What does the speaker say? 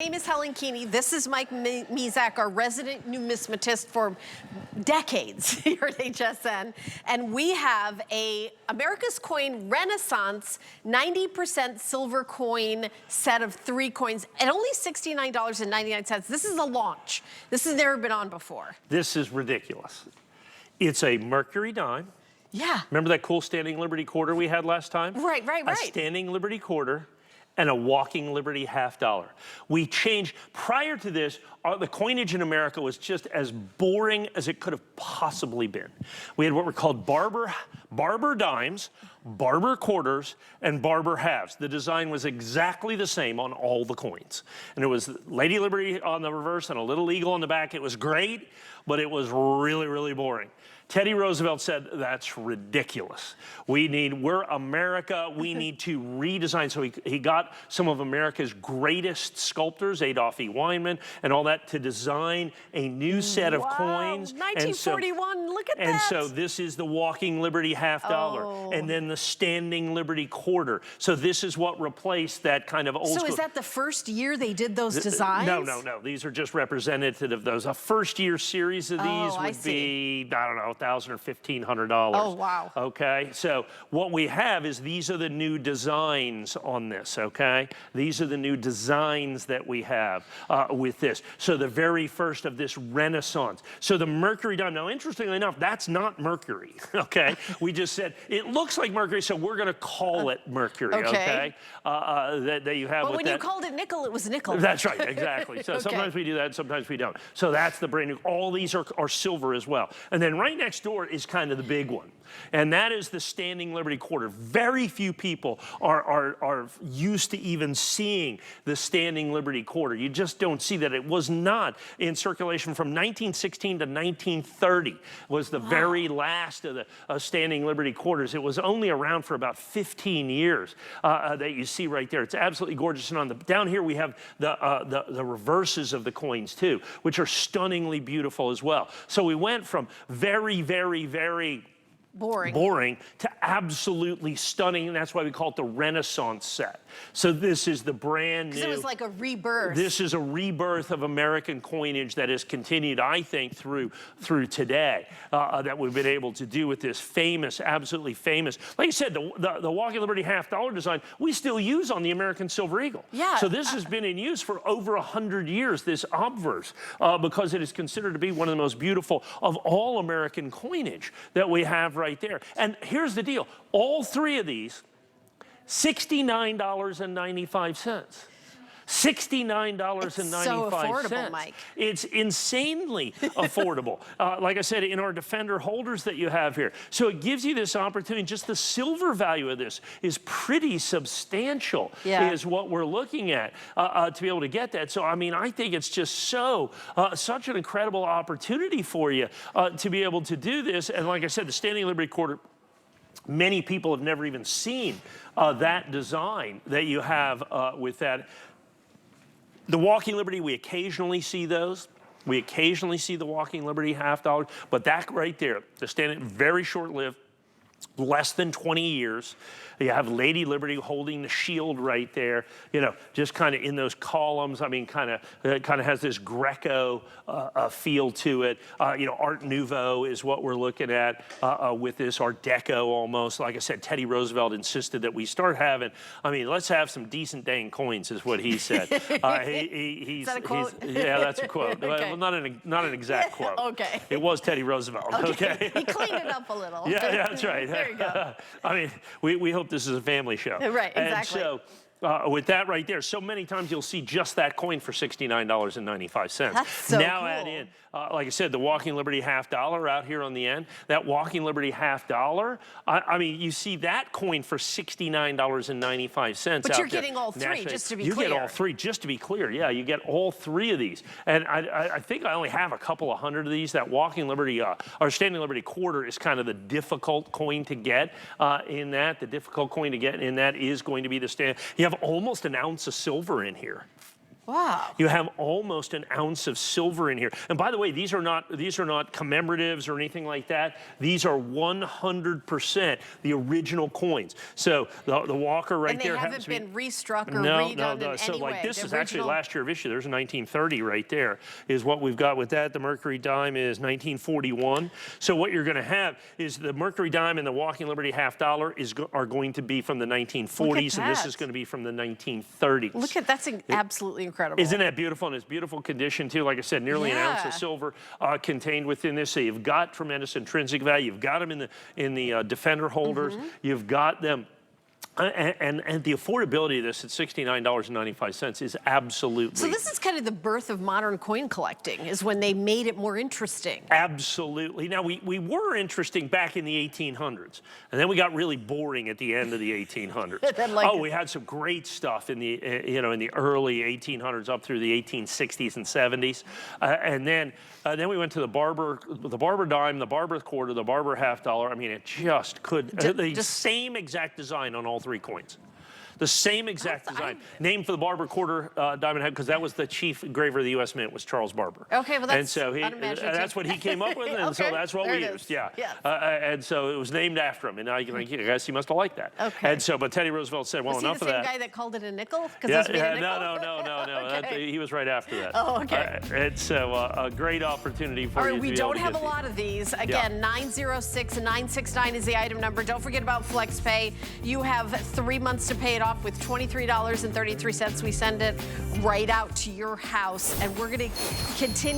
My name is Helen Keeney. This is Mike Mizak, our resident numismatist for decades here at HSN. And we have a America's Coin Renaissance 90% silver coin set of 3 coins at only $69.99. This is a launch. This has never been on before. This is ridiculous. It's a Mercury Dime. Yeah. Remember that cool Standing Liberty quarter we had last time? Right. A Standing Liberty quarter and a Walking Liberty $50. We changed, prior to this, the coinage in America was just as boring as it could have possibly been. We had what were called barber dimes, barber quarters, and barber halves. The design was exactly the same on all the coins. And it was Lady Liberty on the reverse and a little eagle on the back. It was great, but it was really, really boring. Teddy Roosevelt said, that's ridiculous. We're America, we need to redesign. So he got some of America's greatest sculptors, Adolph E. Weinman, and all that to design a new set of coins. 1941, look at that. And so this is the Walking Liberty $50, and then the Standing Liberty quarter. So this is what replaced that kind of old school. So is that the first year they did those designs? No. These are just representative of those. A first year series of these would be, I don't know, $1,000 or $1,500. Oh, wow. Okay, so what we have is these are the new designs on this, okay? These are the new designs that we have with this. So the very first of this Renaissance. So the Mercury Dime, now interestingly enough, that's not Mercury, okay? We just said, it looks like Mercury, so we're gonna call it Mercury, okay? That you have but with when you called it nickel, it was nickel. That's right, exactly. So sometimes we do that, sometimes we don't. So that's the brand new, all these are silver as well. And then right next door is kind of the big one, and that is the Standing Liberty quarter. Very few people are used to even seeing the Standing Liberty quarter. You just don't see that. It was not in circulation from 1916 to 1930 was the very last of the Standing Liberty quarters. It was only around for about 15 years that you see right there. It's absolutely gorgeous. And on the down here we have the reverses of the coins too, which are stunningly beautiful as well. So we went from very boring to absolutely stunning, and that's why we call it the Renaissance set. So this is the brand new. Because it was like a rebirth. This is a rebirth of American coinage that has continued, I think, through today, that we've been able to do with this famous, absolutely famous, like you said, the Walking Liberty $50 design, we still use on the American Silver Eagle. Yeah. So this has been in use for over 100 years, this obverse, because it is considered to be one of the most beautiful of all American coinage that we have right there. And here's the deal, all 3 of these, $69.95. $69.95. It's so affordable, Mike. It's insanely affordable. Like I said, in our Defender holders that you have here. So it gives you this opportunity. Just the silver value of this is pretty substantial, is what we're looking at to be able to get that. So, I mean, I think it's just such an incredible opportunity for you to be able to do this. And like I said, the Standing Liberty quarter, many people have never even seen that design that you have with that. The Walking Liberty, we occasionally see those. We occasionally see the Walking Liberty $50, but that right there, the Standing, very short-lived, less than 20 years. You have Lady Liberty holding the shield right there, you know, just kind of in those columns. I mean, kind of has this Greco feel to it. You know, Art Nouveau is what we're looking at with this, Art Deco almost. Like I said, Teddy Roosevelt insisted that we start having, I mean, let's have some decent dang coins is what he said. Is that a quote? Yeah, that's a quote. Okay. Well, not an exact quote. Okay. It was Teddy Roosevelt, okay? He cleaned it up a little. Yeah, that's right. There you go. I mean, we hope this is a family show. Right, exactly. And so, with that right there, so many times you'll see just that coin for $69.95. That's so now cool. Add in, like I said, the Walking Liberty $50 out here on the end. That Walking Liberty $50, I mean, you see that coin for $69.95. But you're getting all 3, just to be clear. You get all 3, just to be clear. Yeah, you get all 3 of these. And I think I only have a couple of hundred of these. That Walking Liberty, or Standing Liberty quarter is kind of the difficult coin to get in that. The difficult coin to get in that is going to be the stand. You have almost an ounce of silver in here. Wow. You have almost an ounce of silver in here. And by the way, these are not commemoratives or anything like that. These are 100% the original coins. So the Walker right there haven't been restruck or redone in so any like way. this is actually last year of issue. There's a 1930 right there is what we've got with that. The Mercury Dime is 1941. So what you're going to have is the Mercury Dime and the Walking Liberty $50 are going to be from the 1940s, and this is going to be from the 1930s. Look at that's absolutely incredible. Isn't that beautiful? And it's beautiful condition too. Like I said, nearly an ounce of silver contained within this. So you've got tremendous intrinsic value. You've got them in the Defender holders. You've got them. And the affordability of this at $69.95 is absolutely. So this is kind of the birth of modern coin collecting, is when they made it more interesting. Absolutely. Now we were interesting back in the 1800s, and then we got really boring at the end of the 1800s. We had some great stuff in the in the early 1800s up through the 1860s and 70s, and then we went to the Barber dime, the Barber quarter, the Barber $50. I mean, it just could the same exact design on all three coins. The same exact design. Named for the Barber quarter diamond head, because that was the chief engraver of the U.S. Mint was Charles Barber. Okay, well that's and so that's what he came up with, and so that's what we used. Yeah. Yes. And so it was named after him, and I guess he must have liked that. Okay. And so, but Teddy Roosevelt said, well, enough of that. Was he the same guy that called it a nickel? No. He was right after that. Oh, okay. And so a great opportunity for you. All right, we don't have a lot of these. Again, 906-969 is the item number. Don't forget about FlexPay. You have 3 months to pay it off with $23.33. We send it right out to your house, and we're going to continue.